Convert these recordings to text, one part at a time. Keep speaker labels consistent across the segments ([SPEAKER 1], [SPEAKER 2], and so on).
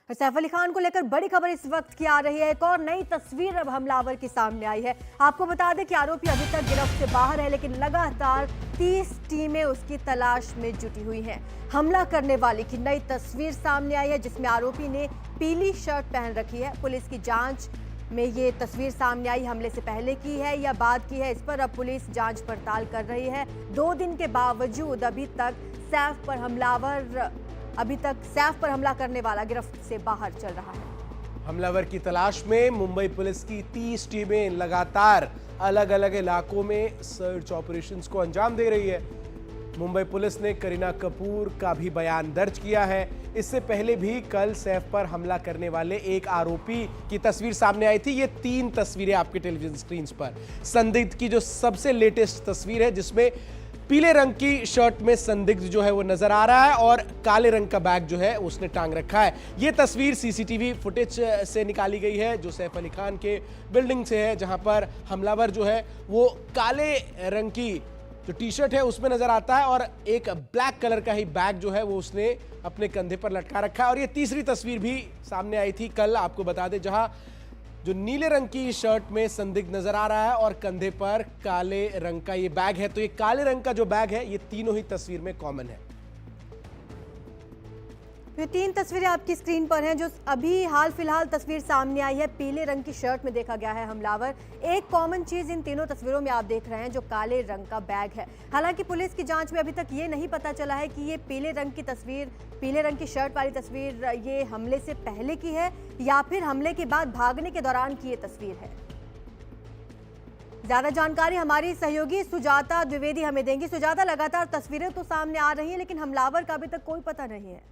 [SPEAKER 1] और सैफ अली खान को लेकर बड़ी खबर इस वक्त की आ रही है। एक और नई तस्वीर अब हमलावर की सामने आई है। आपको बता दें कि आरोपी अभी तक गिरफ्त से बाहर है, लेकिन लगातार 30 टीमें उसकी तलाश में जुटी हुई हैं। हमला करने वाले की नई तस्वीर सामने आई है, जिसमें आरोपी ने पीली शर्ट पहन रखी है। पुलिस की जांच में ये तस्वीर सामने आई हमले से पहले की है या बाद की है, इस पर अब पुलिस जांच पड़ताल कर रही है। 2 दिन के बावजूद अभी तक सैफ पर हमला करने वाला गिरफ्त से बाहर चल रहा है।
[SPEAKER 2] हमलावर की तलाश में मुंबई पुलिस की 30 टीमें लगातार अलग अलग इलाकों में सर्च ऑपरेशंस को अंजाम दे रही है। मुंबई पुलिस ने करीना कपूर का भी बयान दर्ज किया है। इससे पहले भी कल सैफ पर हमला करने वाले एक आरोपी की तस्वीर सामने आई थी। ये 3 तस्वीरें आपके टेलीविजन स्क्रीन पर। संदिग्ध की जो सबसे लेटेस्ट तस्वीर है, जिसमें पीले रंग की शर्ट में संदिग्ध जो है वो नजर आ रहा है और काले रंग का बैग जो है उसने टांग रखा है। ये तस्वीर सीसीटीवी फुटेज से निकाली गई है, जो सैफ अली खान के बिल्डिंग से है, जहां पर हमलावर जो है वो काले रंग की जो टी शर्ट है उसमें नजर आता है और एक ब्लैक कलर का ही बैग जो है वो उसने अपने कंधे पर लटका रखा है। और ये तीसरी तस्वीर भी सामने आई थी कल, आपको बता दें, जहां जो नीले रंग की शर्ट में संदिग्ध नजर आ रहा है और कंधे पर काले रंग का ये बैग है। तो ये काले रंग का जो बैग है, ये तीनों ही तस्वीर में कॉमन है।
[SPEAKER 1] ये 3 तस्वीरें आपकी स्क्रीन पर हैं। जो अभी हाल फिलहाल तस्वीर सामने आई है, पीले रंग की शर्ट में देखा गया है हमलावर। एक कॉमन चीज इन तीनों तस्वीरों में आप देख रहे हैं, जो काले रंग का बैग है। हालांकि पुलिस की जांच में अभी तक ये नहीं पता चला है कि ये पीले रंग की तस्वीर, पीले रंग की शर्ट वाली तस्वीर ये हमले से पहले की है या फिर हमले के बाद भागने के दौरान की ये तस्वीर है। ज्यादा जानकारी हमारी सहयोगी सुजाता द्विवेदी हमें देंगी। सुजाता, लगातार तस्वीरें तो सामने आ रही हैं, लेकिन हमलावर का अभी तक कोई पता नहीं है।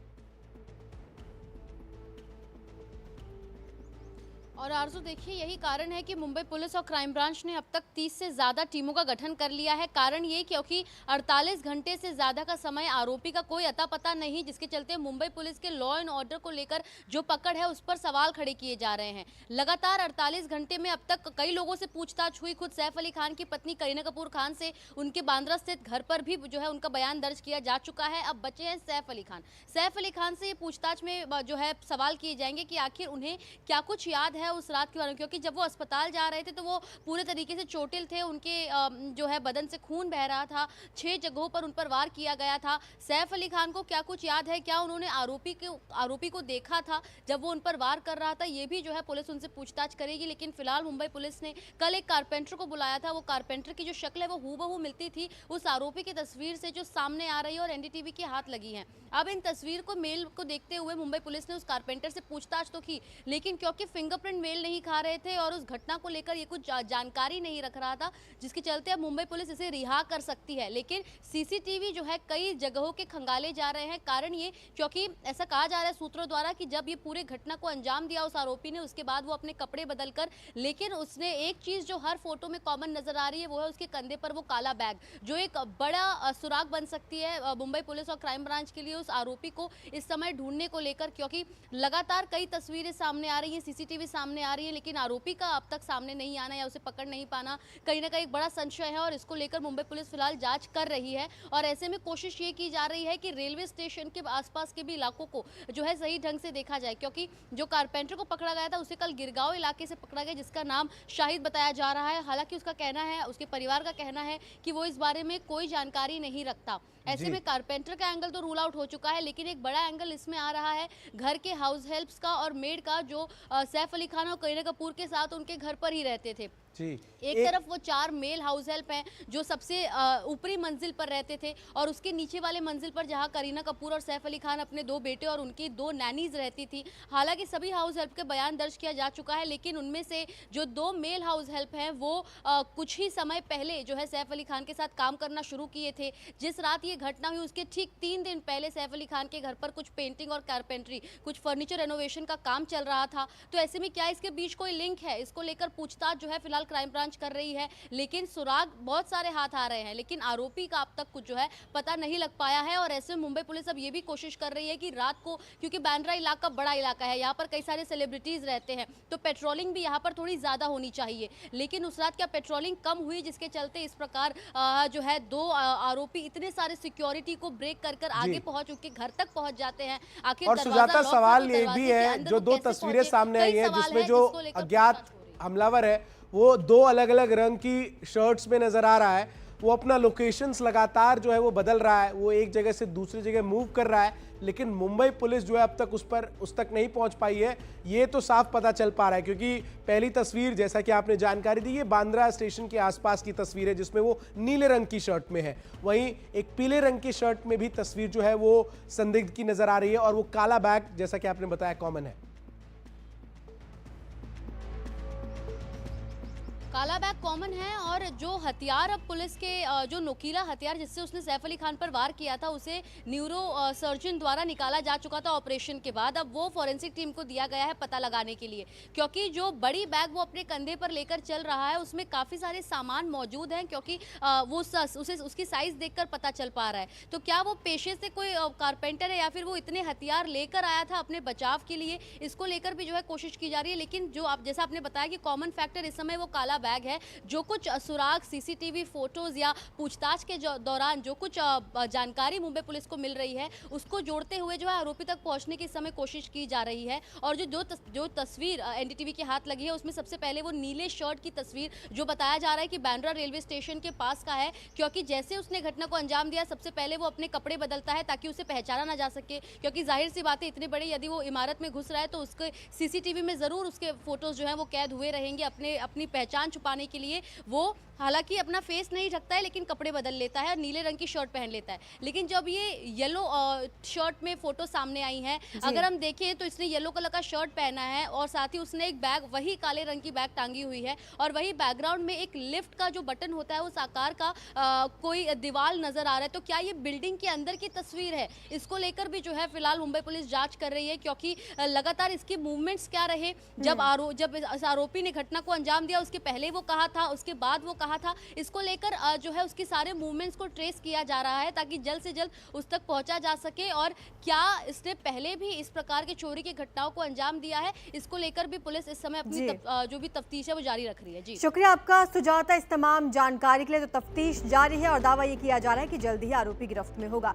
[SPEAKER 3] और आरजू, देखिए, यही कारण है कि मुंबई पुलिस और क्राइम ब्रांच ने अब तक 30 से ज़्यादा टीमों का गठन कर लिया है। कारण ये क्योंकि 48 घंटे से ज़्यादा का समय आरोपी का कोई अता पता नहीं, जिसके चलते मुंबई पुलिस के लॉ एंड ऑर्डर को लेकर जो पकड़ है उस पर सवाल खड़े किए जा रहे हैं। लगातार 48 घंटे में अब तक कई लोगों से पूछताछ हुई। खुद सैफ अली खान की पत्नी करीना कपूर खान से उनके बांद्रा स्थित घर पर भी जो है उनका बयान दर्ज किया जा चुका है। अब बचे हैं सैफ अली खान। सैफ अली खान से ये पूछताछ में जो है सवाल किए जाएंगे कि आखिर उन्हें क्या कुछ याद है उस रात के बारे में, क्योंकि जब वो अस्पताल जा रहे थे तो वो पूरे तरीके से चोटिल थे। उनके जो है बदन से खून बह रहा था। 6 जगहों पर उन पर वार किया गया था। सैफ अली खान को क्या कुछ याद है? क्या उन्होंने आरोपी को देखा था जब वो उन पर वार कर रहा था? ये भी जो है पुलिस उनसे पूछताछ करेगी। लेकिन फिलहाल मुंबई पुलिस ने कल एक कारपेंटर को बुलाया था। वो कारपेंटर की जो शक्ल है वो हूबहू मिलती थी उस आरोपी की तस्वीर से जो सामने आ रही है और एनडीटीवी के हाथ लगी है। अब इन तस्वीर को, मेल को देखते हुए मुंबई पुलिस ने उस कारपेंटर से पूछताछ तो की, लेकिन क्योंकि फिंगरप्रिंट मेल नहीं खा रहे थे और उस घटना को लेकर ये कुछ जानकारी नहीं रख रहा था, जिसके चलते अब मुंबई पुलिस इसे रिहा कर सकती है। लेकिन सीसीटीवी जो है कई जगहों के खंगाले जा रहे हैं। कारण ये क्योंकि ऐसा कहा जा रहा है सूत्रों द्वारा कि जब ये पूरे घटना को अंजाम दिया उस आरोपी ने, उसके बाद वो अपने कपड़े बदलकर, लेकिन उसने एक चीज जो हर फोटो में कॉमन नजर आ रही है वो है उसके कंधे पर वो काला बैग, जो एक बड़ा सुराग बन सकती है मुंबई पुलिस और क्राइम ब्रांच के लिए उस आरोपी को इस समय ढूंढने को लेकर। क्योंकि लगातार कई तस्वीरें सामने आ रही है, सीसीटीवी सामने आ रही है, लेकिन आरोपी का अब तक सामने नहीं आना या उसे पकड़ नहीं पाना कहीं ना कहीं एक बड़ा संशय है। और इसको लेकर मुंबई पुलिस फिलहाल जांच कर रही है। और ऐसे में कोशिश ये की जा रही है कि रेलवे स्टेशन के आसपास के भी इलाकों को जो है सही ढंग से देखा जाए, क्योंकि जो कारपेंटर को पकड़ा गया था उसे कल गिरगांव इलाके से पकड़ा गया, जिसका नाम शाहिद बताया जा रहा है। हालांकि उसका कहना है, उसके परिवार का कहना है कि वो इस बारे में कोई जानकारी नहीं रखता। ऐसे में कारपेंटर का एंगल तो रूल आउट हो चुका है, लेकिन एक बड़ा एंगल इसमें आ रहा है घर के हाउस हेल्प्स का और मेड का, जो सैफ अली खान और करीना कपूर के साथ उनके घर पर ही रहते थे। एक तरफ वो 4 मेल हाउस हेल्प हैं जो सबसे ऊपरी मंजिल पर रहते थे, और उसके नीचे वाले मंजिल पर जहां करीना कपूर और सैफ अली खान अपने 2 बेटे और उनकी 2 नैनीज रहती थी। हालांकि सभी हाउस हेल्प के बयान दर्ज किया जा चुका है, लेकिन उनमें से जो 2 मेल हाउस हेल्प हैं वो कुछ ही समय पहले जो है सैफ अली खान के साथ काम करना शुरू किए थे। जिस रात ये घटना हुई उसके ठीक 3 दिन पहले सैफ अली खान के घर पर कुछ पेंटिंग और कारपेंट्री, कुछ फर्नीचर रेनोवेशन का काम चल रहा था। तो ऐसे में क्या इसके बीच कोई लिंक है? इसको लेकर पूछताछ जो है फिलहाल क्राइम ब्रांच कर रही है, लेकिन सुराग बहुत सारे हाथ आ रहे हैं, लेकिन आरोपी का अब तक कुछ जो है पता नहीं लग पाया है। और ऐसे में मुंबई पुलिस अब ये भी कोशिश कर रही है कि रात को, क्योंकि बांद्रा इलाका बड़ा इलाका है, यहाँ पर कई सारे सेलिब्रिटीज रहते हैं, तो पेट्रोलिंग भी यहाँ पर थोड़ी ज्यादा होनी चाहिए, लेकिन उस रात क्या पेट्रोलिंग कम हुई, जिसके चलते इस प्रकार जो है दो आरोपी इतने सारे सिक्योरिटी को ब्रेक कर आगे पहुंच के घर तक पहुंच जाते हैं। आखिर
[SPEAKER 2] और सुजाता, सवाल ये भी है, जो दो तस्वीरें सामने आई हैं जिसमें जो अज्ञात हमलावर है वो दो अलग अलग रंग की शर्ट्स में नजर आ रहा है, वो अपना लोकेशंस लगातार जो है वो बदल रहा है, वो एक जगह से दूसरी जगह मूव कर रहा है, लेकिन मुंबई पुलिस जो है अब तक उस तक नहीं पहुंच पाई है। ये तो साफ पता चल पा रहा है, क्योंकि पहली तस्वीर जैसा कि आपने जानकारी दी, ये बांद्रा स्टेशन के आसपास की तस्वीर है जिसमें वो नीले रंग की शर्ट में है, वहीं एक पीले रंग की शर्ट में भी तस्वीर जो है वो संदिग्ध की नजर आ रही है, और वो काला बैग जैसा कि आपने बताया कॉमन है।
[SPEAKER 3] काला बैग कॉमन है, और जो हथियार अब पुलिस के जो नुकीला हथियार जिससे उसने सैफ अली खान पर वार किया था, उसे न्यूरो सर्जन द्वारा निकाला जा चुका था ऑपरेशन के बाद। अब वो फॉरेंसिक टीम को दिया गया है पता लगाने के लिए, क्योंकि जो बड़ी बैग वो अपने कंधे पर लेकर चल रहा है उसमें काफ़ी सारे सामान मौजूद हैं, क्योंकि वो उसे उसकी साइज देखकर पता चल पा रहा है। तो क्या वो पेशे से कोई कारपेंटर है या फिर वो इतने हथियार लेकर आया था अपने बचाव के लिए, इसको लेकर भी जो है कोशिश की जा रही है। लेकिन जो आप जैसा आपने बताया कि कॉमन फैक्टर इस समय वो काला बैग है। जो कुछ सुराग, सीसीटीवी फोटोज या पूछताछ के दौरान जो कुछ जानकारी मुंबई पुलिस को मिल रही है, उसको जोड़ते हुए जो है आरोपी तक पहुंचने की समय कोशिश की जा रही है। और जो तस्वीर एनडीटीवी के हाथ लगी है उसमें सबसे पहले वो नीले शर्ट की तस्वीर, जो बताया जा रहा है कि बांद्रा रेलवे स्टेशन के पास का है, क्योंकि जैसे उसने घटना को अंजाम दिया सबसे पहले वो अपने कपड़े बदलता है ताकि उसे पहचाना ना जा सके, क्योंकि जाहिर सी बात है इतने बड़े यदि वो इमारत में घुस रहा है तो उसके सीसीटीवी में जरूर उसके फोटोज जो है वो कैद हुए रहेंगे। अपनी पहचान छुपाने के लिए वो हालांकि अपना फेस नहीं ढकता है, लेकिन कपड़े बदल लेता है और नीले रंग की शर्ट पहन लेता है। लेकिन जब ये येलो शर्ट में फोटो सामने आई है, अगर हम देखें तो इसने येलो कलर का शर्ट पहना है और साथ ही उसने एक बैग, वही काले रंग की बैग टांगी हुई है, और वही बैकग्राउंड में एक लिफ्ट का जो बटन होता है उस आकार का कोई दीवार नजर आ रहा है। तो क्या ये बिल्डिंग के अंदर की तस्वीर है, इसको लेकर भी जो है फिलहाल मुंबई पुलिस जांच कर रही है, क्योंकि लगातार इसके मूवमेंट्स क्या रहे, जब इस आरोपी ने घटना को अंजाम दिया उसके पहले वो कहा था, उसके बाद वो कहा था, इसको लेकर जो है उसके सारे मूवमेंट्स को ट्रेस किया जा रहा है ताकि जल्द से जल्द उस तक पहुंचा जा सके। और क्या इसने पहले भी इस प्रकार के चोरी की घटनाओं को अंजाम दिया है, इसको लेकर भी पुलिस इस समय अपनी जो भी तफ्तीश है वो जारी रख रही है। जी
[SPEAKER 1] शुक्रिया आपका सुजाता, इस तमाम जानकारी के लिए। तो तफ्तीश जारी है और दावा ये किया जा रहा है कि जल्द ही आरोपी गिरफ्त में होगा।